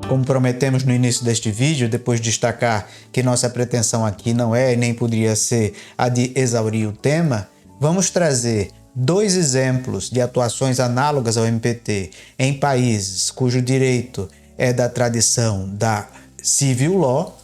Como prometemos no início deste vídeo, depois de destacar que nossa pretensão aqui não é e nem poderia ser a de exaurir o tema, vamos trazer dois exemplos de atuações análogas ao MPT em países cujo direito é da tradição da Civil Law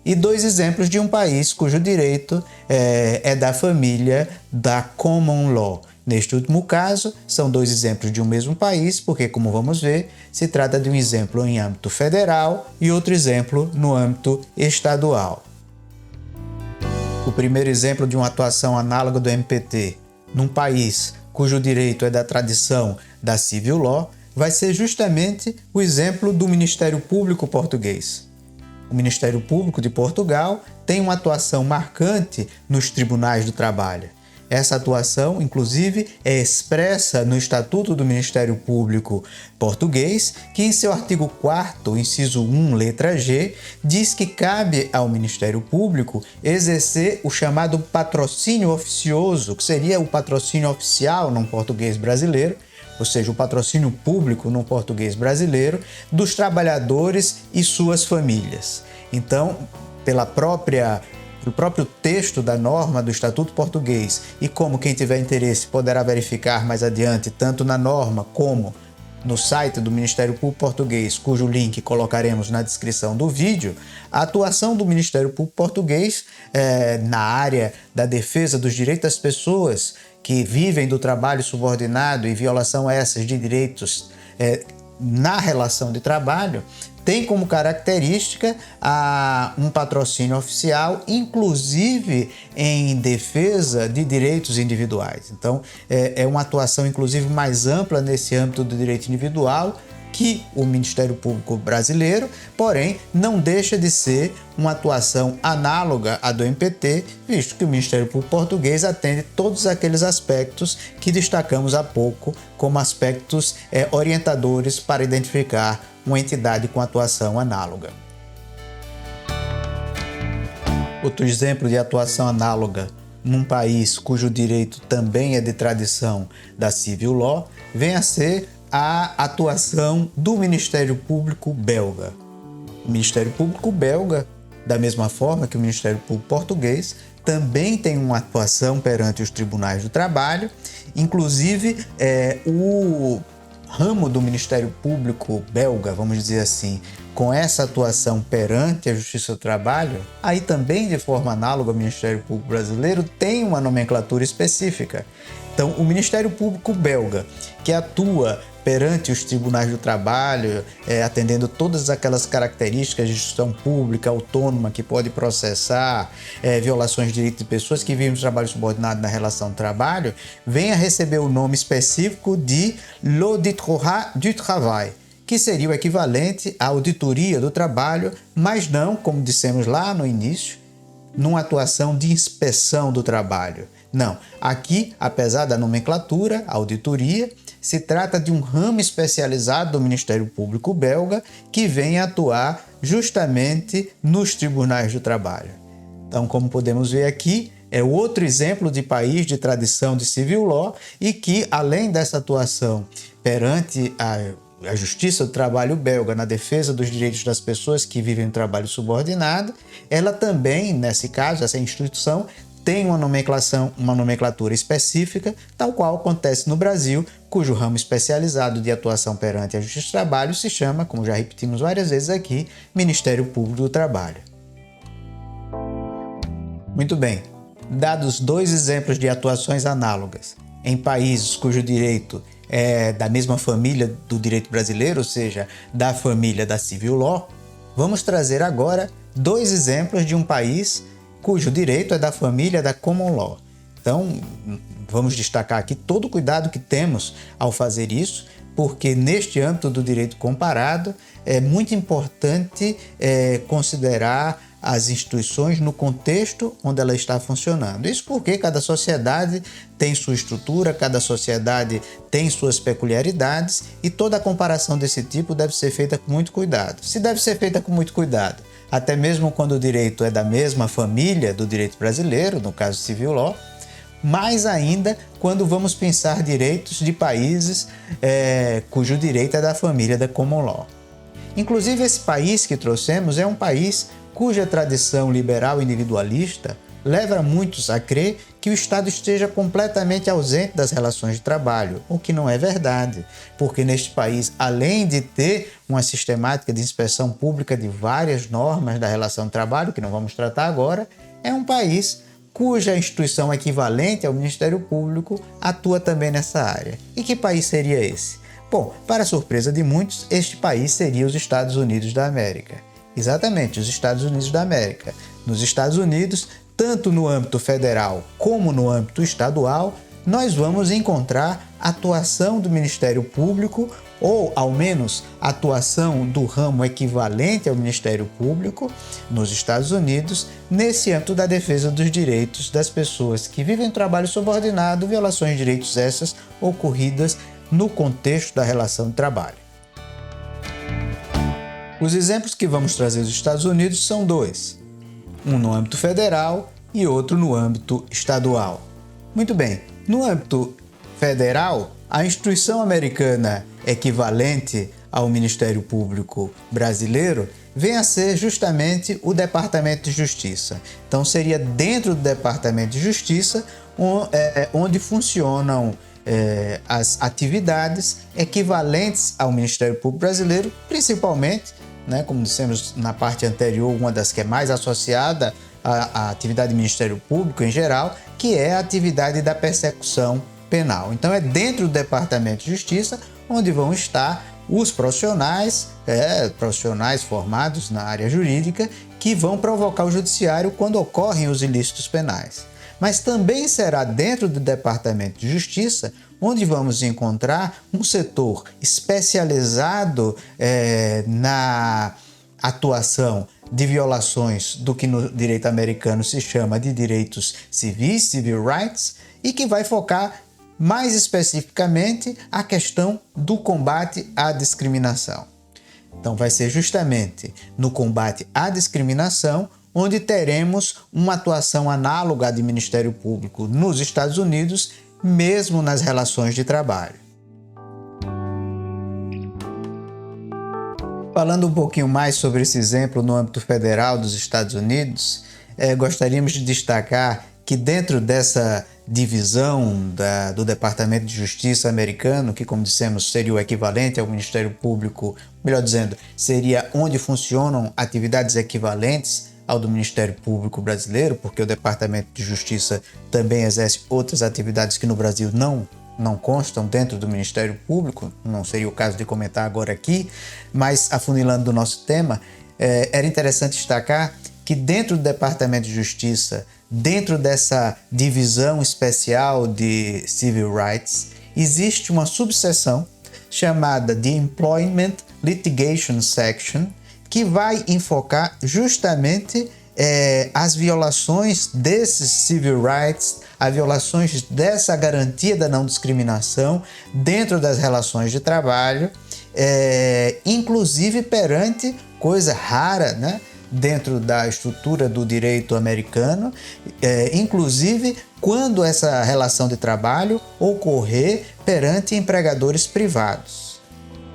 e dois exemplos de um país cujo direito é da família da Common Law. Neste último caso, são dois exemplos de um mesmo país, porque, como vamos ver, se trata de um exemplo em âmbito federal e outro exemplo no âmbito estadual. O primeiro exemplo de uma atuação análoga do MPT num país cujo direito é da tradição da Civil Law vai ser justamente o exemplo do Ministério Público português. O Ministério Público de Portugal tem uma atuação marcante nos tribunais do trabalho. Essa atuação, inclusive, é expressa no Estatuto do Ministério Público Português, que em seu artigo 4º, inciso 1, letra G, diz que cabe ao Ministério Público exercer o chamado patrocínio oficioso, que seria o patrocínio oficial num português brasileiro, ou seja, o patrocínio público no português brasileiro, dos trabalhadores e suas famílias. Então, pelo próprio texto da norma do Estatuto Português e como quem tiver interesse poderá verificar mais adiante, tanto na norma como no site do Ministério Público Português, cujo link colocaremos na descrição do vídeo, a atuação do Ministério Público Português na área da defesa dos direitos das pessoas que vivem do trabalho subordinado e violação essas de direitos na relação de trabalho, tem como característica um patrocínio oficial, inclusive em defesa de direitos individuais. Então, é uma atuação, inclusive, mais ampla nesse âmbito do direito individual que o Ministério Público brasileiro, porém, não deixa de ser uma atuação análoga à do MPT, visto que o Ministério Público português atende todos aqueles aspectos que destacamos há pouco como aspectos orientadores para identificar uma entidade com atuação análoga. Outro exemplo de atuação análoga num país cujo direito também é de tradição da Civil Law vem a ser a atuação do Ministério Público belga. O Ministério Público belga, da mesma forma que o Ministério Público português, também tem uma atuação perante os tribunais do trabalho, inclusive o ramo do Ministério Público belga, vamos dizer assim, com essa atuação perante a Justiça do Trabalho, aí também de forma análoga ao Ministério Público brasileiro, tem uma nomenclatura específica. Então, o Ministério Público belga, que atua perante os tribunais do trabalho, atendendo todas aquelas características de gestão pública autônoma que pode processar violações de direitos de pessoas que vivem no trabalho subordinado na relação de trabalho, vem a receber o nome específico de l'Auditorat du Travail, que seria o equivalente à auditoria do trabalho, mas não, como dissemos lá no início, numa atuação de inspeção do trabalho. Não, aqui, apesar da nomenclatura, auditoria, se trata de um ramo especializado do Ministério Público belga que vem atuar justamente nos tribunais do trabalho. Então, como podemos ver aqui, é outro exemplo de país de tradição de Civil Law e que, além dessa atuação perante a Justiça do Trabalho belga na defesa dos direitos das pessoas que vivem no trabalho subordinado, ela também, nesse caso, essa instituição, tem uma nomenclatura específica, tal qual acontece no Brasil, cujo ramo especializado de atuação perante a Justiça do Trabalho se chama, como já repetimos várias vezes aqui, Ministério Público do Trabalho. Muito bem, dados dois exemplos de atuações análogas em países cujo direito é da mesma família do direito brasileiro, ou seja, da família da Civil Law, vamos trazer agora dois exemplos de um país cujo direito é da família da Common Law. Então, vamos destacar aqui todo o cuidado que temos ao fazer isso, porque neste âmbito do direito comparado é muito importante considerar as instituições no contexto onde ela está funcionando. Isso porque cada sociedade tem sua estrutura, cada sociedade tem suas peculiaridades e toda a comparação desse tipo deve ser feita com muito cuidado. Se deve ser feita com muito cuidado, até mesmo quando o direito é da mesma família do direito brasileiro, no caso Civil Law, mais ainda quando vamos pensar direitos de países cujo direito é da família da Common Law. Inclusive, esse país que trouxemos é um país cuja tradição liberal individualista leva muitos a crer que o Estado esteja completamente ausente das relações de trabalho, o que não é verdade, porque neste país, além de ter uma sistemática de inspeção pública de várias normas da relação de trabalho, que não vamos tratar agora, é um país cuja instituição equivalente ao Ministério Público atua também nessa área. E que país seria esse? Bom, para surpresa de muitos, este país seria os Estados Unidos da América. Exatamente, os Estados Unidos da América. Nos Estados Unidos, tanto no âmbito federal como no âmbito estadual, nós vamos encontrar atuação do Ministério Público, ou ao menos atuação do ramo equivalente ao Ministério Público nos Estados Unidos, nesse âmbito da defesa dos direitos das pessoas que vivem trabalho subordinado, violações de direitos essas ocorridas no contexto da relação de trabalho. Os exemplos que vamos trazer dos Estados Unidos são dois. Um no âmbito federal e outro no âmbito estadual. Muito bem, no âmbito federal, a instituição americana equivalente ao Ministério Público brasileiro vem a ser justamente o Departamento de Justiça. Então seria dentro do Departamento de Justiça onde funcionam as atividades equivalentes ao Ministério Público brasileiro, principalmente, como dissemos na parte anterior, uma das que é mais associada à atividade do Ministério Público em geral, que é a atividade da persecução penal. Então é dentro do Departamento de Justiça onde vão estar os profissionais formados na área jurídica que vão provocar o judiciário quando ocorrem os ilícitos penais. Mas também será dentro do Departamento de Justiça onde vamos encontrar um setor especializado na atuação de violações do que no direito americano se chama de direitos civis, civil rights, e que vai focar mais especificamente a questão do combate à discriminação. Então vai ser justamente no combate à discriminação onde teremos uma atuação análoga à do Ministério Público nos Estados Unidos, mesmo nas relações de trabalho. Falando um pouquinho mais sobre esse exemplo no âmbito federal dos Estados Unidos, gostaríamos de destacar que dentro dessa divisão do Departamento de Justiça americano, que, como dissemos, seria o equivalente ao Ministério Público, melhor dizendo, seria onde funcionam atividades equivalentes ao do Ministério Público brasileiro, porque o Departamento de Justiça também exerce outras atividades que no Brasil não constam dentro do Ministério Público, não seria o caso de comentar agora aqui, mas afunilando do nosso tema, era interessante destacar que dentro do Departamento de Justiça, dentro dessa divisão especial de Civil Rights, existe uma subseção chamada de Employment Litigation Section, que vai enfocar justamente as violações desses civil rights, as violações dessa garantia da não discriminação dentro das relações de trabalho, inclusive perante coisa rara, dentro da estrutura do direito americano, inclusive quando essa relação de trabalho ocorrer perante empregadores privados.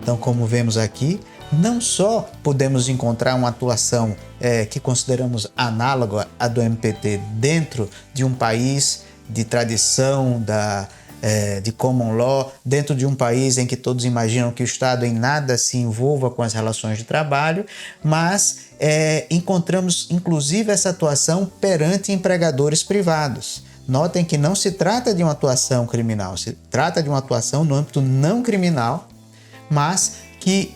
Então, como vemos aqui, não só podemos encontrar uma atuação que consideramos análoga à do MPT dentro de um país de tradição de common law, dentro de um país em que todos imaginam que o Estado em nada se envolva com as relações de trabalho, mas encontramos inclusive essa atuação perante empregadores privados. Notem que não se trata de uma atuação criminal, se trata de uma atuação no âmbito não criminal, mas que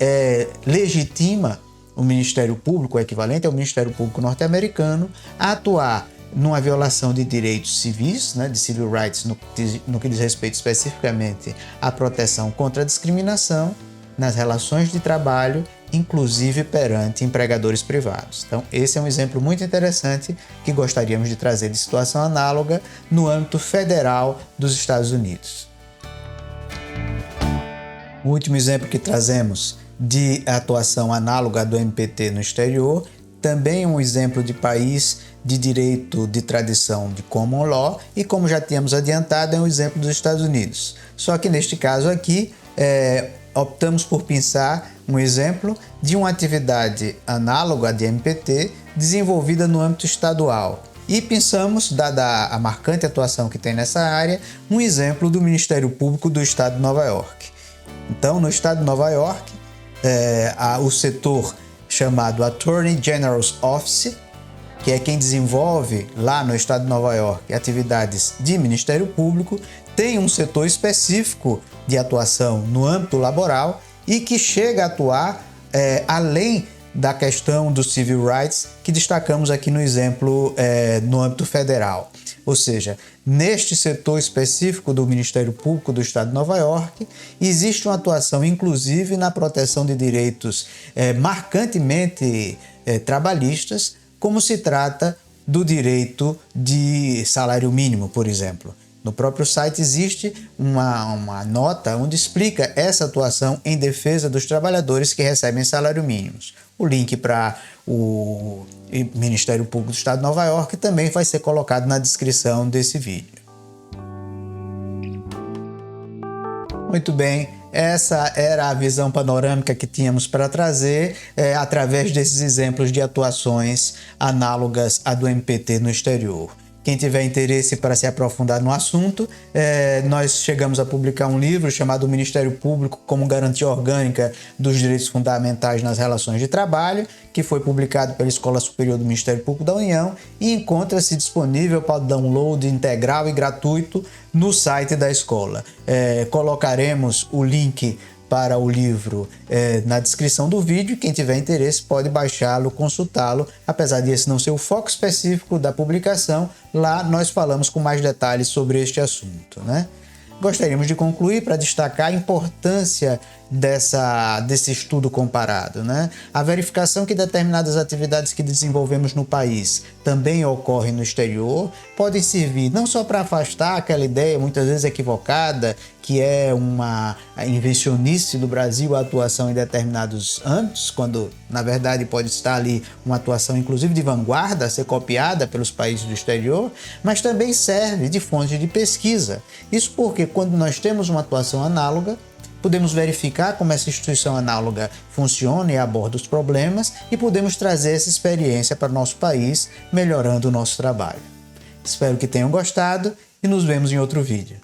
legitima o Ministério Público, o equivalente ao Ministério Público norte-americano, a atuar numa violação de direitos civis, de civil rights, no que diz respeito especificamente à proteção contra a discriminação nas relações de trabalho, inclusive perante empregadores privados. Então, esse é um exemplo muito interessante que gostaríamos de trazer de situação análoga no âmbito federal dos Estados Unidos. O último exemplo que trazemos de atuação análoga do MPT no exterior, também um exemplo de país de direito de tradição de common law e, como já tínhamos adiantado, é um exemplo dos Estados Unidos. Só que neste caso aqui, optamos por pensar um exemplo de uma atividade análoga de MPT desenvolvida no âmbito estadual. E pensamos, dada a marcante atuação que tem nessa área, um exemplo do Ministério Público do Estado de Nova York. Então, no Estado de Nova York, o setor chamado Attorney General's Office, que é quem desenvolve lá no Estado de Nova York atividades de Ministério Público, tem um setor específico de atuação no âmbito laboral e que chega a atuar além da questão dos civil rights que destacamos aqui no exemplo no âmbito federal. Ou seja, neste setor específico do Ministério Público do Estado de Nova York, existe uma atuação inclusive na proteção de direitos marcantemente trabalhistas, como se trata do direito de salário mínimo, por exemplo. No próprio site existe uma nota onde explica essa atuação em defesa dos trabalhadores que recebem salário mínimo. O link para o Ministério Público do Estado de Nova York também vai ser colocado na descrição desse vídeo. Muito bem, essa era a visão panorâmica que tínhamos para trazer através desses exemplos de atuações análogas à do MPT no exterior. Quem tiver interesse para se aprofundar no assunto, nós chegamos a publicar um livro chamado Ministério Público como Garantia Orgânica dos Direitos Fundamentais nas Relações de Trabalho, que foi publicado pela Escola Superior do Ministério Público da União e encontra-se disponível para download integral e gratuito no site da escola. Colocaremos o link para o livro na descrição do vídeo. Quem tiver interesse pode baixá-lo, consultá-lo. Apesar de esse não ser o foco específico da publicação, lá nós falamos com mais detalhes sobre este assunto, né? Gostaríamos de concluir para destacar a importância desse estudo comparado, né? A verificação que determinadas atividades que desenvolvemos no país também ocorrem no exterior podem servir não só para afastar aquela ideia muitas vezes equivocada que é uma invencionice do Brasil a atuação em determinados âmbitos, quando na verdade pode estar ali uma atuação inclusive de vanguarda a ser copiada pelos países do exterior, mas também serve de fonte de pesquisa. Isso porque quando nós temos uma atuação análoga, podemos verificar como essa instituição análoga funciona e aborda os problemas e podemos trazer essa experiência para o nosso país, melhorando o nosso trabalho. Espero que tenham gostado e nos vemos em outro vídeo.